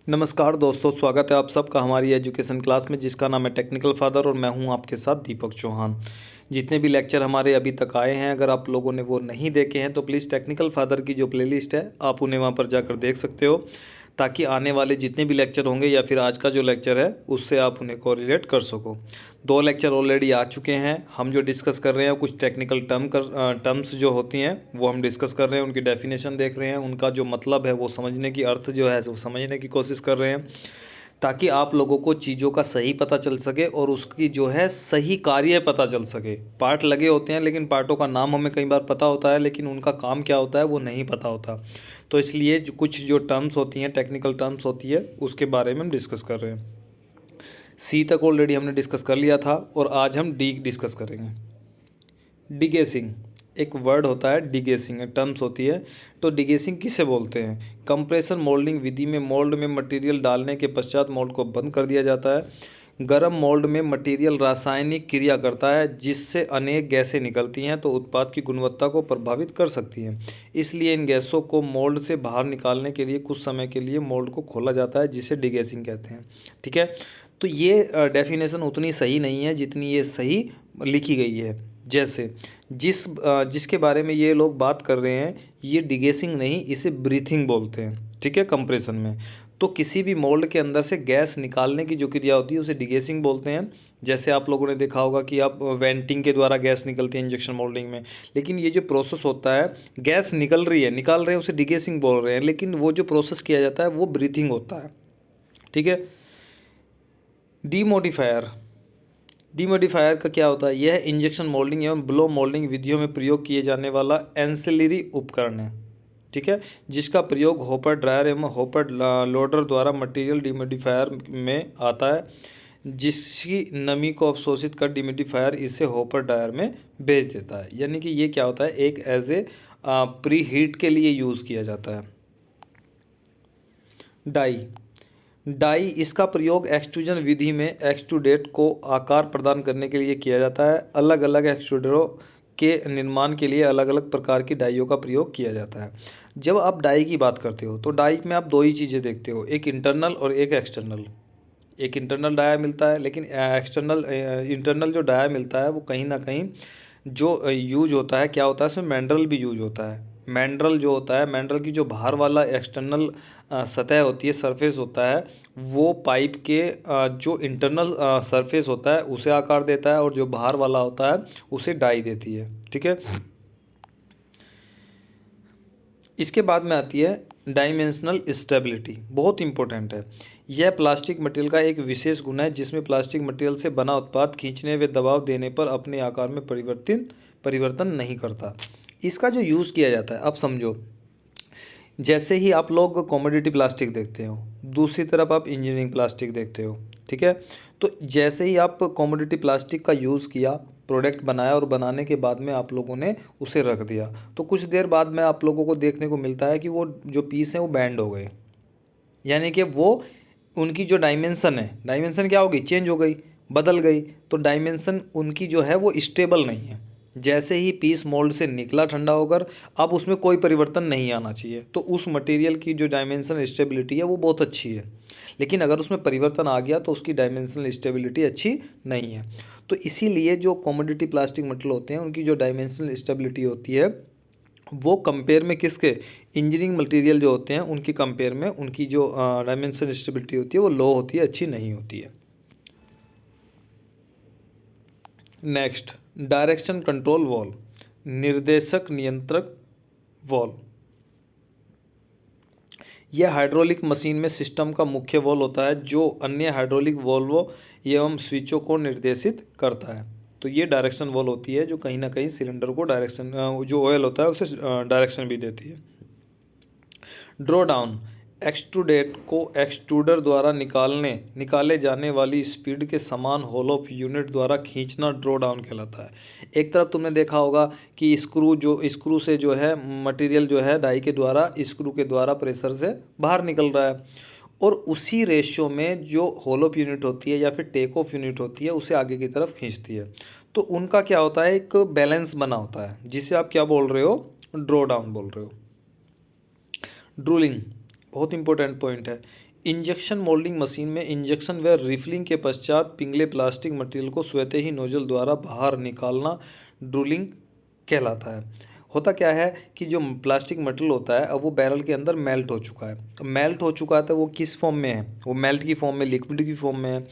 नमस्कार दोस्तों, स्वागत है आप सबका हमारी एजुकेशन क्लास में जिसका नाम है टेक्निकल फादर और मैं हूं आपके साथ दीपक चौहान। जितने भी लेक्चर हमारे अभी तक आए हैं, अगर आप लोगों ने वो नहीं देखे हैं तो प्लीज़ टेक्निकल फादर की जो प्लेलिस्ट है आप उन्हें वहां पर जाकर देख सकते हो, ताकि आने वाले जितने भी लेक्चर होंगे या फिर आज का जो लेक्चर है उससे आप उन्हें कोरिलेट कर सको। 2 लेक्चर ऑलरेडी आ चुके हैं। हम जो डिस्कस कर रहे हैं कुछ टेक्निकल टर्म्स जो होती हैं वो हम डिस्कस कर रहे हैं, उनकी डेफिनेशन देख रहे हैं, उनका जो मतलब है वो समझने की, अर्थ जो है वो समझने की कोशिश कर रहे हैं, ताकि आप लोगों को चीज़ों का सही पता चल सके और उसकी जो है सही कार्य पता चल सके। पार्ट लगे होते हैं लेकिन पार्टों का नाम हमें कई बार पता होता है लेकिन उनका काम क्या होता है वो नहीं पता होता। तो इसलिए कुछ जो टर्म्स होती हैं, टेक्निकल टर्म्स होती है, उसके बारे में हम डिस्कस कर रहे हैं। सी तक ऑलरेडी हमने डिस्कस कर लिया था और आज हम डी डिस्कस करेंगे। डिगेसिंग एक वर्ड होता है, डिगेसिंग एक टर्म्स होती है। तो डिगेसिंग किसे बोलते हैं? कंप्रेशन मोल्डिंग विधि में मोल्ड में मटेरियल डालने के पश्चात मोल्ड को बंद कर दिया जाता है। गर्म मोल्ड में मटेरियल रासायनिक क्रिया करता है जिससे अनेक गैसें निकलती हैं तो उत्पाद की गुणवत्ता को प्रभावित कर सकती हैं। इसलिए इन गैसों को मोल्ड से बाहर निकालने के लिए कुछ समय के लिए मोल्ड को खोला जाता है, जिसे डिगेसिंग कहते हैं। ठीक है, तो ये डेफिनेशन उतनी सही नहीं है जितनी ये सही लिखी गई है। जैसे जिसके बारे में ये लोग बात कर रहे हैं, ये डिगेसिंग नहीं, इसे ब्रीथिंग बोलते हैं। ठीक है, कंप्रेशन में तो किसी भी मोल्ड के अंदर से गैस निकालने की जो क्रिया होती है उसे डिगेसिंग बोलते हैं। जैसे आप लोगों ने देखा होगा कि आप वेंटिंग के द्वारा गैस निकलती है इंजेक्शन मोल्डिंग में, लेकिन ये जो प्रोसेस होता है, गैस निकल रही है, निकाल रहे हैं, उसे डिगेसिंग बोल रहे हैं, लेकिन वो जो प्रोसेस किया जाता है वो ब्रीथिंग होता है। ठीक है। डीमोडिफायर, डीमोडिफायर का क्या होता है? यह इंजेक्शन मोल्डिंग एवं ब्लो मोल्डिंग विधियों में प्रयोग किए जाने वाला एंसिलरी उपकरण है। ठीक है, जिसका प्रयोग होपर ड्रायर एवं होपर लोडर द्वारा मटेरियल डीमोडिफायर में आता है, जिसकी नमी को अवशोषित कर डीमोडिफायर इसे होपर ड्रायर में भेज देता है। यानी कि ये क्या होता है, एक एज ए प्री हीट के लिए यूज़ किया जाता है। डाई, डाई इसका प्रयोग एक्सट्रूजन विधि में एक्सट्रूडेट को आकार प्रदान करने के लिए किया जाता है। अलग अलग एक्सट्रूडरों के निर्माण के लिए अलग अलग प्रकार की डाइयों का प्रयोग किया जाता है। जब आप डाई की बात करते हो तो डाई में आप 2 ही चीज़ें देखते हो, एक इंटरनल और एक एक्सटर्नल। एक इंटरनल डाया मिलता है, लेकिन इंटरनल जो डाया मिलता है वो कहीं ना कहीं जो यूज होता है, क्या होता है उसमें मैंड्रल भी यूज होता है। मैंड्रल जो होता है, मैंड्रल की जो बाहर वाला एक्सटर्नल सतह होती है, सरफेस होता है, वो पाइप के जो इंटरनल सरफेस होता है उसे आकार देता है और जो बाहर वाला होता है उसे डाई देती है। ठीक है, इसके बाद में आती है डायमेंशनल स्टेबिलिटी, बहुत इंपॉर्टेंट है। यह प्लास्टिक मटेरियल का एक विशेष गुण है जिसमें प्लास्टिक मटेरियल से बना उत्पाद खींचने व दबाव देने पर अपने आकार में परिवर्तन नहीं करता। इसका जो यूज़ किया जाता है, अब समझो, जैसे ही आप लोग कॉमोडिटी प्लास्टिक देखते हो, दूसरी तरफ आप इंजीनियरिंग प्लास्टिक देखते हो। ठीक है, तो जैसे ही आप कॉमोडिटी प्लास्टिक का यूज़ किया, प्रोडक्ट बनाया और बनाने के बाद में आप लोगों ने उसे रख दिया, तो कुछ देर बाद में आप लोगों को देखने को मिलता है कि वो जो पीस हैं वो बैंड हो गए। यानी कि वो उनकी जो डायमेंशन है, डायमेंशन क्या हो गई, चेंज हो गई, बदल गई। तो डायमेंशन उनकी जो है वो स्टेबल नहीं है। जैसे ही पीस मोल्ड से निकला ठंडा होकर, अब उसमें कोई परिवर्तन नहीं आना चाहिए, तो उस मटेरियल की जो डायमेंशन स्टेबिलिटी है वो बहुत अच्छी है। लेकिन अगर उसमें परिवर्तन आ गया तो उसकी डायमेंशनल स्टेबिलिटी अच्छी नहीं है। तो इसीलिए जो कमोडिटी प्लास्टिक मटेरियल होते हैं उनकी जो डायमेंशनल स्टेबिलिटी होती है वो कंपेयर में किसके, इंजीनियरिंग मटेरियल जो होते हैं उनकी कंपेयर में उनकी जो डायमेंशन स्टेबिलिटी होती है वो लो होती है, अच्छी नहीं होती है। नेक्स्ट, डायरेक्शन कंट्रोल वॉल्व, निर्देशक नियंत्रक वॉल्व। यह हाइड्रोलिक मशीन में सिस्टम का मुख्य वॉल्व होता है जो अन्य हाइड्रोलिक वॉल्वों एवं स्विचों को निर्देशित करता है। तो ये डायरेक्शन वॉल्व होती है जो कहीं ना कहीं सिलेंडर को डायरेक्शन, जो ऑयल होता है उसे डायरेक्शन भी देती है। ड्रॉ डाउन, एक्सट्रूडेट को एक्सट्रूडर द्वारा निकाले जाने वाली स्पीड के समान होल ऑफ यूनिट द्वारा खींचना ड्रॉ डाउन कहलाता है। एक तरफ तुमने देखा होगा कि स्क्रू से जो है मटेरियल जो है डाई के द्वारा, स्क्रू के द्वारा प्रेशर से बाहर निकल रहा है, और उसी रेशियो में जो होल ऑफ यूनिट होती है या फिर टेक ऑफ यूनिट होती है उसे आगे की तरफ खींचती है। तो उनका क्या होता है, एक बैलेंस बना होता है जिसे आप क्या बोल रहे हो, ड्रॉ डाउन बोल रहे हो। ड्रूलिंग बहुत इंपॉर्टेंट पॉइंट है। इंजेक्शन मोल्डिंग मशीन में इंजेक्शन व रिफिलिंग के पश्चात पिघले प्लास्टिक मटेरियल को स्वतः ही नोजल द्वारा बाहर निकालना ड्रिलिंग कहलाता है। होता क्या है कि जो प्लास्टिक मटेरियल होता है अब वो बैरल के अंदर मेल्ट हो चुका है। तो मेल्ट हो चुका है तो वो किस फॉर्म में है, वो मेल्ट की फॉर्म में, लिक्विड की फॉर्म में है।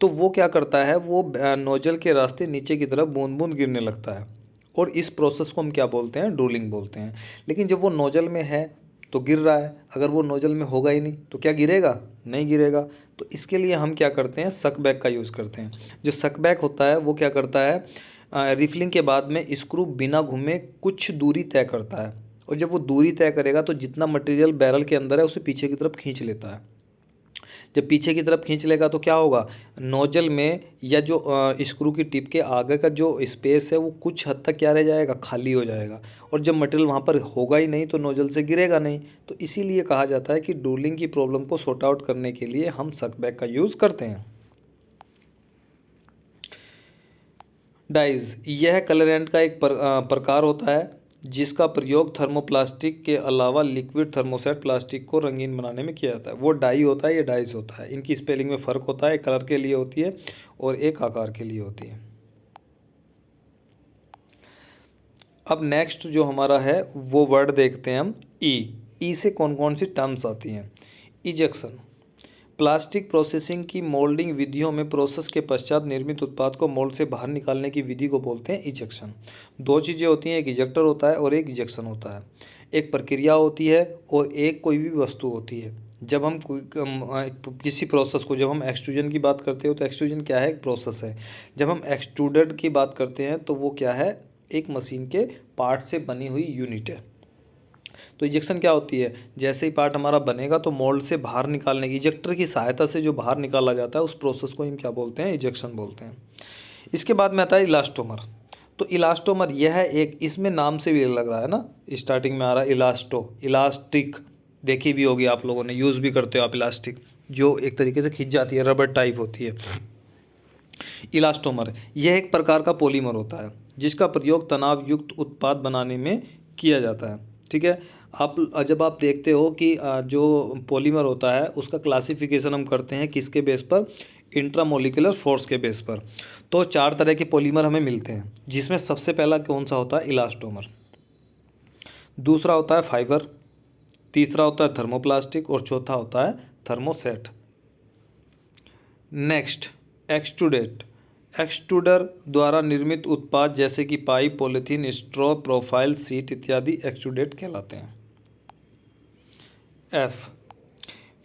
तो वो क्या करता है, वो नोजल के रास्ते नीचे की तरफ बूंद बूंद गिरने लगता है और इस प्रोसेस को हम क्या बोलते हैं, ड्रिलिंग बोलते हैं। लेकिन जब वो नोजल में है तो गिर रहा है, अगर वो नोजल में होगा ही नहीं तो क्या गिरेगा, नहीं गिरेगा। तो इसके लिए हम क्या करते हैं, सक बैक का यूज़ करते हैं। जो सक बैक होता है वो क्या करता है, रिफिलिंग के बाद में स्क्रू बिना घूमे कुछ दूरी तय करता है और जब वो दूरी तय करेगा तो जितना मटेरियल बैरल के अंदर है उसे पीछे की तरफ खींच लेता है। जब पीछे की तरफ खींच लेगा तो क्या होगा, नोजल में या जो स्क्रू की टिप के आगे का जो स्पेस है वो कुछ हद तक क्या रह जाएगा, खाली हो जाएगा। और जब मटेरियल वहाँ पर होगा ही नहीं तो नोजल से गिरेगा नहीं। तो इसीलिए कहा जाता है कि ड्रिलिंग की प्रॉब्लम को सॉर्ट आउट करने के लिए हम सक बैक का यूज़ करते हैं। डाइज, यह कलरेंट का एक प्रकार होता है जिसका प्रयोग थर्मोप्लास्टिक के अलावा लिक्विड थर्मोसेट प्लास्टिक को रंगीन बनाने में किया जाता है। वो डाई होता है, ये डाइज होता है। इनकी स्पेलिंग में फ़र्क होता है, एक कलर के लिए होती है और एक आकार के लिए होती है। अब नेक्स्ट जो हमारा है वो वर्ड देखते हैं हम, ई से कौन कौन सी टर्म्स आती हैं। इजेक्शन, प्लास्टिक प्रोसेसिंग की मोल्डिंग विधियों में प्रोसेस के पश्चात निर्मित उत्पाद को मोल्ड से बाहर निकालने की विधि को बोलते हैं इजेक्शन। दो चीज़ें होती हैं, एक इजेक्टर होता है और एक इजेक्शन होता है। एक प्रक्रिया होती है और एक कोई भी वस्तु होती है। जब हम किसी प्रोसेस को, जब हम एक्सट्रूजन की बात करते हो तो एक्सट्रूजन क्या है, एक प्रोसेस है। जब हम एक्सट्रूडेड की बात करते हैं तो वो क्या है, एक मशीन के पार्ट से बनी हुई यूनिट है। तो इजेक्शन क्या होती है, जैसे ही पार्ट हमारा बनेगा तो मोल्ड से बाहर निकालने की, इजेक्टर की सहायता से जो बाहर निकाला जाता है उस प्रोसेस को हम क्या बोलते हैं, इजेक्शन बोलते हैं। इसके बाद में आता है इलास्टोमर। तो इलास्टोमर यह है एक, इसमें नाम से भी लग रहा है ना, स्टार्टिंग में आ रहा है इलास्टिक, देखी भी होगी आप लोगों ने, यूज़ भी करते हो आप इलास्टिक, जो एक तरीके से खिंच जाती है, रबर टाइप होती है। इलास्टोमर यह एक प्रकार का पॉलीमर होता है जिसका प्रयोग तनाव युक्त उत्पाद बनाने में किया जाता है। ठीक है, आप जब आप देखते हो कि जो पॉलीमर होता है उसका क्लासिफिकेशन हम करते हैं किसके बेस पर, इंट्रामोलिकुलर फोर्स के बेस पर। तो 4 तरह के पॉलीमर हमें मिलते हैं जिसमें सबसे पहला कौन सा होता है, इलास्टोमर। दूसरा होता है फाइबर, तीसरा होता है थर्मोप्लास्टिक और चौथा होता है थर्मोसेट। नेक्स्ट, एक्सट्रूडेट, एक्सट्रूडर द्वारा निर्मित उत्पाद जैसे कि pipe, polythene, straw, profile sheet इत्यादि एक्सट्रूडेट कहलाते हैं। F,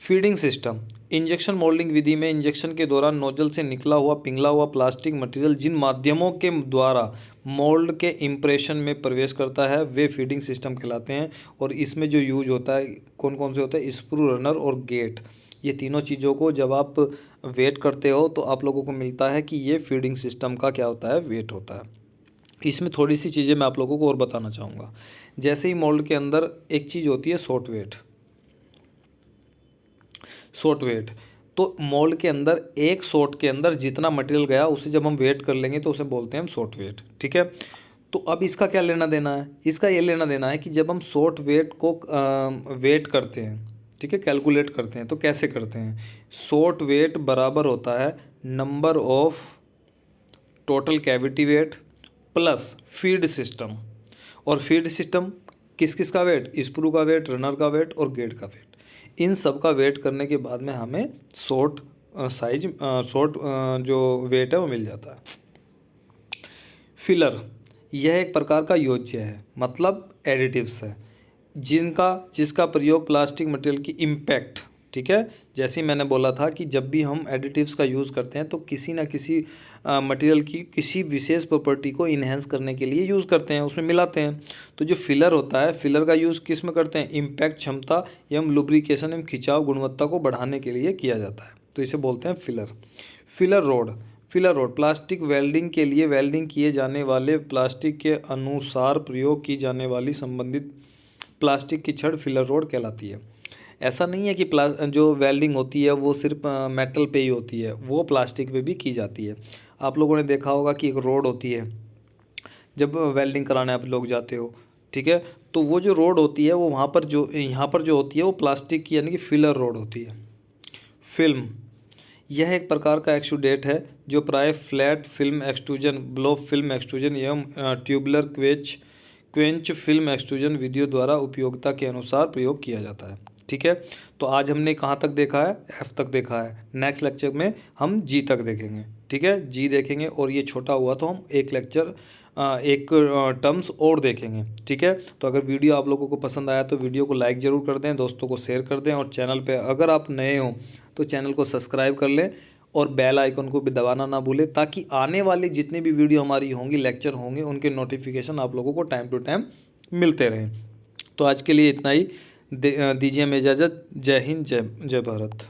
feeding system, injection moulding विधि में इंजेक्शन के दौरान नोजल से निकला हुआ पिघला हुआ प्लास्टिक मटेरियल जिन माध्यमों के द्वारा मोल्ड के इम्प्रेशन में प्रवेश करता है वे फीडिंग सिस्टम कहलाते हैं। और इसमें जो यूज होता है कौन कौन से होते हैं, स्क्रू, रनर और गेट। ये तीनों चीज़ों को जब आप वेट करते हो तो आप लोगों को मिलता है कि ये फीडिंग सिस्टम का क्या होता है, वेट होता है। इसमें थोड़ी सी चीज़ें मैं आप लोगों को और बताना चाहूँगा। जैसे ही मोल्ड के अंदर एक चीज़ होती है शॉर्ट वेट, शॉर्ट वेट। तो मोल्ड के अंदर एक शॉर्ट के अंदर जितना मटेरियल गया उसे जब हम वेट कर लेंगे तो उसे बोलते हैं हम शॉर्ट वेट। ठीक है, तो अब इसका क्या लेना देना है, इसका ये लेना देना है कि जब हम शॉर्ट वेट को वेट करते हैं, ठीक है, कैलकुलेट करते हैं तो कैसे करते हैं, शॉर्ट वेट बराबर होता है number of total cavity weight plus feed system. और फीड सिस्टम किस किस का वेट, स्क्रू का वेट, रनर का वेट और गेट का वेट। इन सब का वेट करने के बाद में हमें शॉर्ट शॉर्ट जो वेट है वो मिल जाता है। फिलर, यह एक प्रकार का योज्य है, मतलब एडिटिव्स है जिसका प्रयोग प्लास्टिक मटेरियल की इम्पैक्ट, ठीक है, जैसे ही मैंने बोला था कि जब भी हम एडिटिव्स का यूज़ करते हैं तो किसी ना किसी मटेरियल की किसी विशेष प्रॉपर्टी को इन्हेंस करने के लिए यूज़ करते हैं, उसमें मिलाते हैं। तो जो फिलर होता है, फिलर का यूज़ किस में करते हैं, इम्पैक्ट क्षमता एवं लुब्रिकेशन एवं खिंचाव गुणवत्ता को बढ़ाने के लिए किया जाता है, तो इसे बोलते हैं filler. Filler road, filler road plastic welding के लिए वेल्डिंग किए जाने वाले प्लास्टिक के अनुसार प्रयोग की जाने वाली संबंधित प्लास्टिक की छड़ फिलर रोड कहलाती है। ऐसा नहीं है कि जो वेल्डिंग होती है वो सिर्फ मेटल पे ही होती है, वो प्लास्टिक पे भी की जाती है। आप लोगों ने देखा होगा कि एक रोड होती है, जब वेल्डिंग कराने आप लोग जाते हो, ठीक है, तो वो जो रोड होती है वो वहाँ पर जो यहाँ पर जो होती है वो प्लास्टिक की यानी कि फिलर रोड होती है। फिल्म। यह एक प्रकार का एक्सुडेट है जो प्राय flat film extrusion, blown film extrusion एवं ट्यूबुलर क्वेंच फिल्म एक्सट्रूजन विधियों द्वारा उपयोगिता के अनुसार प्रयोग किया जाता है। ठीक है, तो आज हमने कहाँ तक देखा है? एफ तक देखा है। नेक्स्ट लेक्चर में हम जी तक देखेंगे। ठीक है, जी देखेंगे और ये छोटा हुआ तो हम एक टर्म्स और देखेंगे। ठीक है, तो अगर वीडियो आप लोगों को पसंद आया तो वीडियो को लाइक ज़रूर कर दें, दोस्तों को शेयर कर दें और चैनल पे अगर आप नए हो तो चैनल को सब्सक्राइब कर लें और बेल आइकन को भी दबाना ना भूलें, ताकि आने वाली जितनी भी वीडियो हमारी होंगी, लेक्चर होंगे, उनके नोटिफिकेशन आप लोगों को टाइम टू टाइम मिलते रहें। तो आज के लिए इतना ही, दीजिए हमें इजाज़त। जय हिंद, जय भारत।